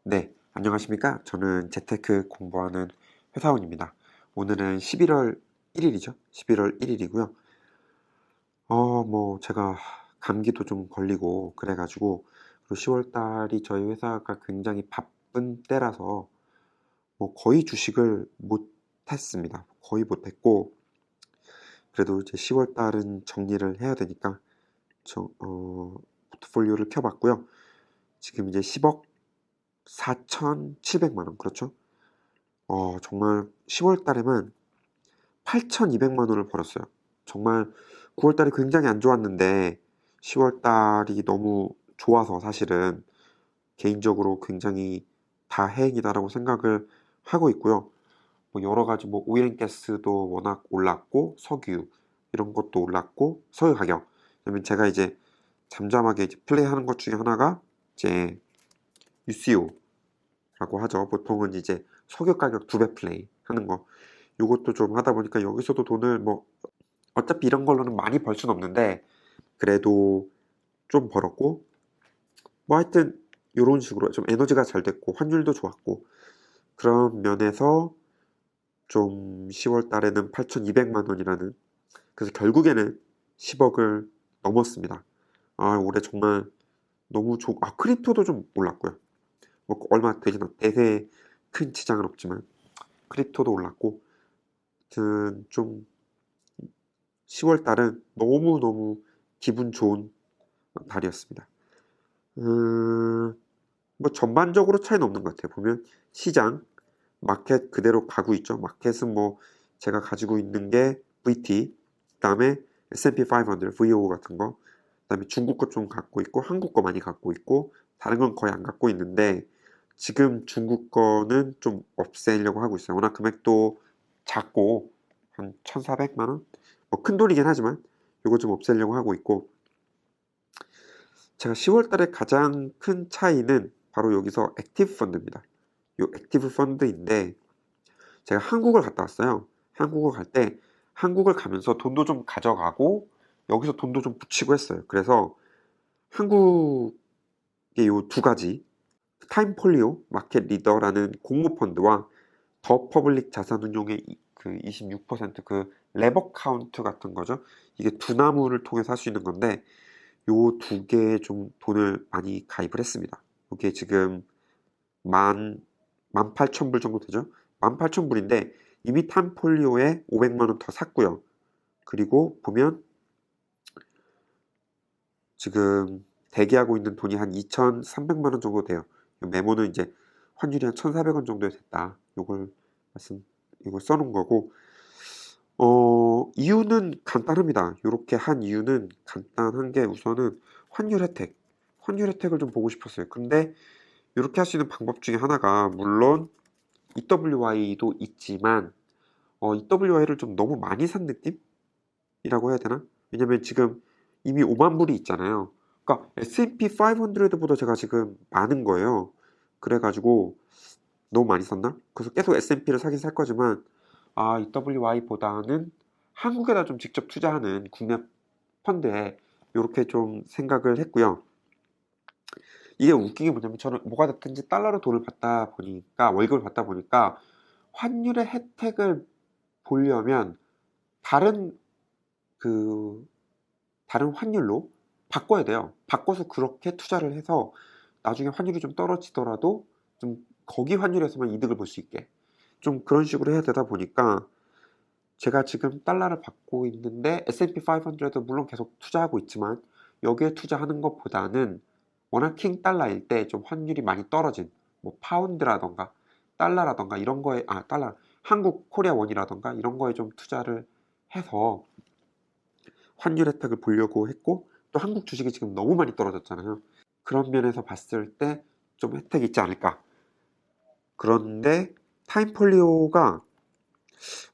네, 안녕하십니까? 저는 재테크 공부하는 회사원입니다. 오늘은 11월 1일이죠. 11월 1일이고요. 제가 감기도 좀 걸리고 그래가지고, 그리고 10월 달이 저희 회사가 굉장히 바쁜 때라서 거의 주식을 못했습니다. 거의 못했고, 그래도 이제 10월 달은 정리를 해야 되니까, 포트폴리오를 켜봤고요. 지금 이제 10억 4,700만 원, 그렇죠? 정말 10월 달에만 8,200만 원을 벌었어요. 정말 9월 달이 굉장히 안 좋았는데 10월 달이 너무 좋아서 사실은 개인적으로 굉장히 다행이다라고 생각을 하고 있고요. 여러 가지 오일앤가스도 워낙 올랐고 석유 이런 것도 올랐고 석유 가격. 그다음에 제가 이제 잠잠하게 이제 플레이하는 것 중에 하나가 이제 UCO라고 하죠. 보통은 이제 석유 가격 2배 플레이 하는 거. 요것도 좀 하다 보니까 여기서도 돈을 어차피 이런 걸로는 많이 벌 순 없는데 그래도 좀 벌었고 하여튼 요런 식으로 좀 에너지가 잘 됐고 환율도 좋았고 그런 면에서 좀 10월 달에는 8,200만 원이라는, 그래서 결국에는 10억을 넘었습니다. 올해 정말 너무 크립토도 좀 올랐고요. 얼마 되진 대세 큰 지장은 없지만 크립토도 올랐고, 하여튼 좀 10월 달은 너무너무 기분 좋은 달이었습니다. 전반적으로 차이는 없는 것 같아요. 보면 시장, 마켓 그대로 가고 있죠. 마켓은 제가 가지고 있는 게 VT, 그다음에 S&P 500, VO 같은 거, 그다음에 중국 거 좀 갖고 있고 한국 거 많이 갖고 있고 다른 건 거의 안 갖고 있는데 지금 중국 거는 좀 없애려고 하고 있어요. 워낙 금액도 작고 한 1,400만 원? 큰 돈이긴 하지만 이거 좀 없애려고 하고 있고, 제가 10월 달에 가장 큰 차이는 바로 여기서 액티브 펀드입니다. 이 액티브 펀드인데 제가 한국을 갔다 왔어요. 한국을 갈 때 한국을 가면서 돈도 좀 가져가고 여기서 돈도 좀 붙이고 했어요. 그래서 한국의 요 두 가지, 타임폴리오 마켓 리더라는 공모 펀드와 더 퍼블릭 자산운용의 그 26%그 레버 카운트 같은 거죠. 이게 두 나무를 통해서 할 수 있는 건데 요 두 개에 좀 돈을 많이 가입을 했습니다. 이게 지금 18,000불 정도 되죠. 18,000불인데 이미 타임폴리오에 500만 원 더 샀고요. 그리고 보면 지금 대기하고 있는 돈이 한 2,300만 원 정도 돼요. 메모는 이제 환율이 한 1,400원 정도 됐다. 이걸 써놓은 거고, 이유는 간단합니다. 이렇게 한 이유는 간단한 게 우선은 환율 혜택. 환율 혜택을 좀 보고 싶었어요. 근데 이렇게 할 수 있는 방법 중에 하나가 물론 EWY도 있지만 EWY를 좀 너무 많이 산 느낌이라고 해야 되나? 왜냐면 지금 이미 5만 불이 있잖아요. 그러니까 S&P 500보다 제가 지금 많은 거예요. 그래가지고 너무 많이 샀나? 그래서 계속 S&P를 사긴 살 거지만 EWY보다는 한국에다 좀 직접 투자하는 국내 펀드에 이렇게 좀 생각을 했고요. 이게 웃긴 게 뭐냐면 저는 뭐가 됐든지 달러로 돈을 받다 보니까 월급을 받다 보니까 환율의 혜택을 보려면 다른 그 다른 환율로 바꿔야 돼요. 바꿔서 그렇게 투자를 해서 나중에 환율이 좀 떨어지더라도 좀 거기 환율에서만 이득을 볼 수 있게 좀 그런 식으로 해야 되다 보니까 제가 지금 달러를 받고 있는데 S&P 500도 물론 계속 투자하고 있지만 여기에 투자하는 것보다는 워낙킹 달러일 때 좀 환율이 많이 떨어진 파운드라던가 달러라던가 이런 거에 달러 한국 코리아 원이라던가 이런 거에 좀 투자를 해서 환율 혜택을 보려고 했고, 또 한국 주식이 지금 너무 많이 떨어졌잖아요. 그런 면에서 봤을 때 좀 혜택이 있지 않을까. 그런데 타임폴리오가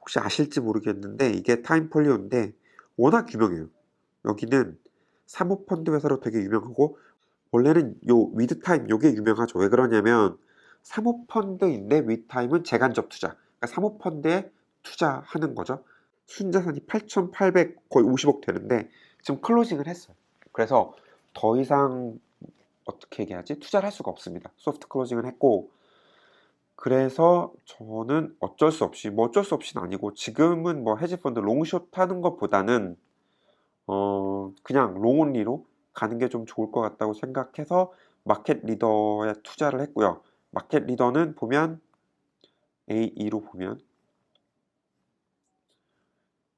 혹시 아실지 모르겠는데 이게 타임폴리오인데 워낙 유명해요. 여기는 사모펀드 회사로 되게 유명하고 원래는 요 위드타임 요게 유명하죠. 왜 그러냐면 사모펀드인데 위드타임은 재간접 투자. 그러니까 사모펀드에 투자하는 거죠. 순자산이 8,800 거의 50억 되는데 지금 클로징을 했어요. 그래서 더 이상 어떻게 얘기하지? 투자를 할 수가 없습니다. 소프트 클로징을 했고, 그래서 저는 어쩔 수 없이, 뭐 어쩔 수 없이는 아니고, 지금은 뭐 헤지펀드 롱숏 하는 것보다는 그냥 롱온리로 가는 게 좀 좋을 것 같다고 생각해서 마켓 리더에 투자를 했고요. 마켓 리더는 보면 A2로 보면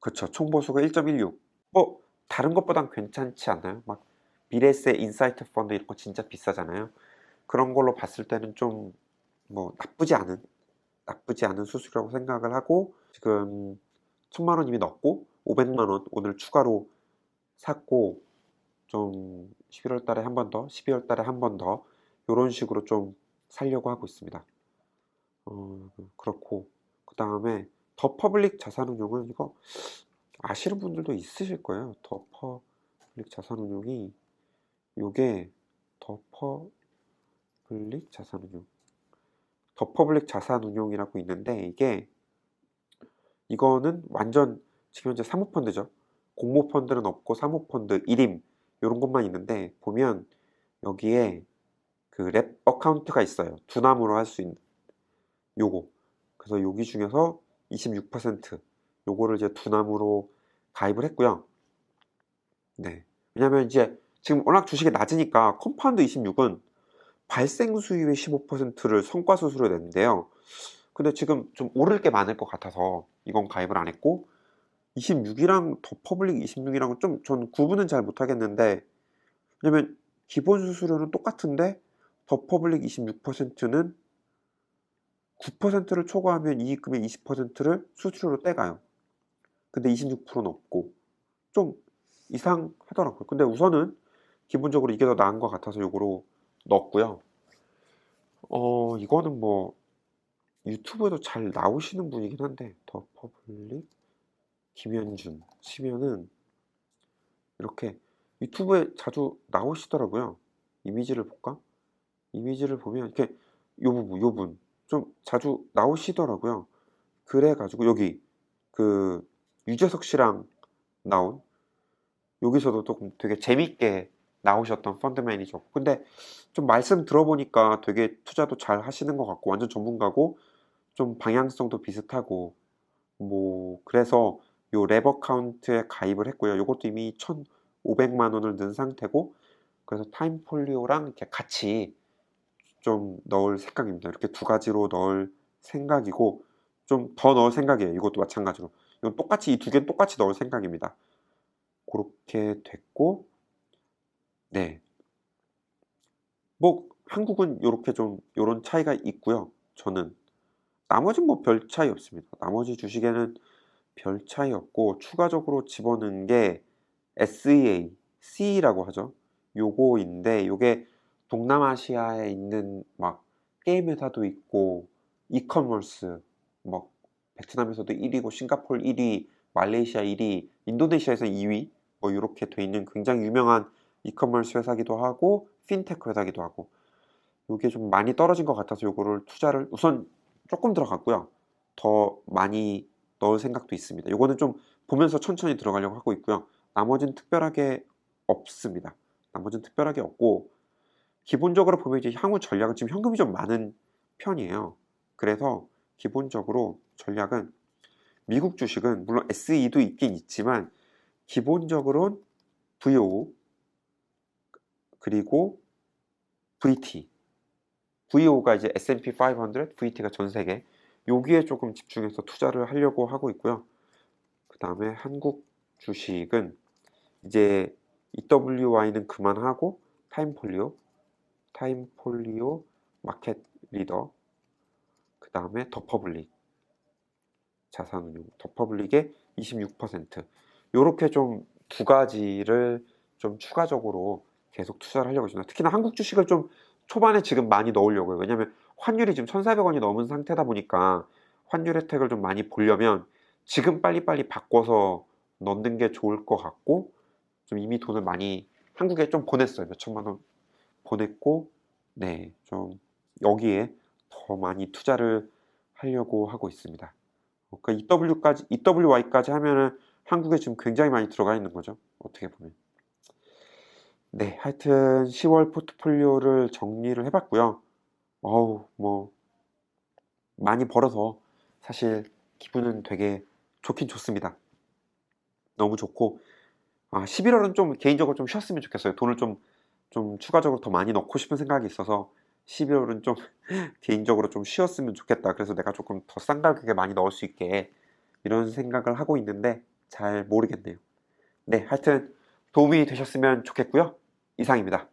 그쵸, 총보수가 1.16. 다른 것보단 괜찮지 않나요? 막 미래세 인사이트 펀드 이런 거 진짜 비싸잖아요. 그런 걸로 봤을 때는 좀 뭐 나쁘지 않은 수수료라고 생각을 하고, 지금 1,000만 원 이미 넣었고 500만 원 오늘 추가로 샀고, 좀 11월 달에 한 번 더, 12월 달에 한 번 더 요런 식으로 좀 살려고 하고 있습니다. 그렇고, 그다음에 더 퍼블릭 자산운용은 이거 아시는 분들도 있으실 거예요. 더 퍼블릭 자산운용이 요게 더 퍼블릭 자산운용, 더 퍼블릭 자산운용이라고 있는데, 이거는 완전 지금 현재 사모펀드죠. 공모펀드는 없고 사모펀드 1임 요런 것만 있는데, 보면 여기에 그 랩 어카운트가 있어요. 두나무로 할 수 있는 요거. 그래서 여기 중에서 26% 요거를 이제 두나무로 가입을 했고요. 네. 왜냐면 이제 지금 워낙 주식이 낮으니까 컴파운드 26은 발생 수익의 15%를 성과수수료 냈는데요. 근데 지금 좀 오를 게 많을 것 같아서 이건 가입을 안 했고, 26이랑 더 퍼블릭 26이랑은 좀 전 구분은 잘 못하겠는데, 왜냐면 기본 수수료는 똑같은데 더 퍼블릭 26%는 9%를 초과하면 이익금의 20%를 수수료로 떼가요. 근데 26%는 없고 좀 이상하더라고요. 근데 우선은 기본적으로 이게 더 나은 것 같아서 요거로 넣었고요. 이거는 뭐 유튜브에도 잘 나오시는 분이긴 한데, 더 퍼블릭 김현준 치면은 이렇게 유튜브에 자주 나오시더라고요. 이미지를 볼까? 이미지를 보면 이렇게 요 분 좀 자주 나오시더라고요. 그래가지고 여기 그 유재석 씨랑 나온, 여기서도 조금 되게 재밌게 나오셨던 펀드 매니저. 근데 좀 말씀 들어보니까 되게 투자도 잘 하시는 것 같고 완전 전문가고 좀 방향성도 비슷하고, 뭐 그래서 요 랩 어카운트에 가입을 했고요. 요것도 이미 1,500만 원을 넣은 상태고, 그래서 타임폴리오랑 이렇게 같이 좀 넣을 생각입니다. 이렇게 두 가지로 넣을 생각이고, 좀 더 넣을 생각이에요. 이것도 마찬가지로. 이건 똑같이 이 두 개는 똑같이 넣을 생각입니다. 그렇게 됐고, 네. 뭐 한국은 요렇게 좀 요런 차이가 있고요. 저는 나머지는 뭐 별 차이 없습니다. 나머지 주식에는 별 차이 없고, 추가적으로 집어넣은 게 SEA, C라고 하죠. 요거인데 요게 동남아시아에 있는 막 게임 회사도 있고 이커머스, 뭐 베트남에서도 1위고 싱가포르 1위, 말레이시아 1위, 인도네시아에서 2위, 뭐 이렇게 돼 있는 굉장히 유명한 이커머스 회사기도 하고 핀테크 회사기도 하고, 요게 좀 많이 떨어진 것 같아서 요거를 투자를 우선 조금 들어갔고요. 더 많이 넣을 생각도 있습니다. 요거는 좀 보면서 천천히 들어가려고 하고 있고요. 나머지는 특별하게 없습니다. 나머지는 특별하게 없고, 기본적으로 보면 이제 향후 전략은 지금 현금이 좀 많은 편이에요. 그래서 기본적으로 전략은 미국 주식은 물론 SE도 있긴 있지만 기본적으로는 VO 그리고 VT, VO가 이제 S&P 500, VT가 전 세계, 여기에 조금 집중해서 투자를 하려고 하고 있고요. 그 다음에 한국 주식은 이제 EWY는 그만하고 타임폴리오, 마켓 리더, 그 다음에 더 퍼블릭 자산운용, 더 퍼블릭의 26%, 요렇게 좀 두 가지를 좀 추가적으로 계속 투자를 하려고 있습니다. 특히나 한국 주식을 좀 초반에 지금 많이 넣으려고요. 왜냐면 환율이 지금 1,400원이 넘은 상태다 보니까 환율 혜택을 좀 많이 보려면 지금 빨리빨리 바꿔서 넣는 게 좋을 것 같고, 좀 이미 돈을 많이 한국에 좀 보냈어요. 몇 천만 원 보냈고, 네, 좀 여기에 더 많이 투자를 하려고 하고 있습니다. 그러니까 EWY까지 하면은 한국에 지금 굉장히 많이 들어가 있는 거죠. 어떻게 보면. 네, 하여튼 10월 포트폴리오를 정리를 해봤고요. 어우, 뭐 많이 벌어서 사실 기분은 되게 좋긴 좋습니다. 너무 좋고 11월은 좀 개인적으로 좀 쉬었으면 좋겠어요. 돈을 좀 추가적으로 더 많이 넣고 싶은 생각이 있어서 12월은 좀 개인적으로 좀 쉬었으면 좋겠다. 그래서 내가 조금 더 싼 가격에 많이 넣을 수 있게 이런 생각을 하고 있는데 잘 모르겠네요. 네, 하여튼 도움이 되셨으면 좋겠고요. 이상입니다.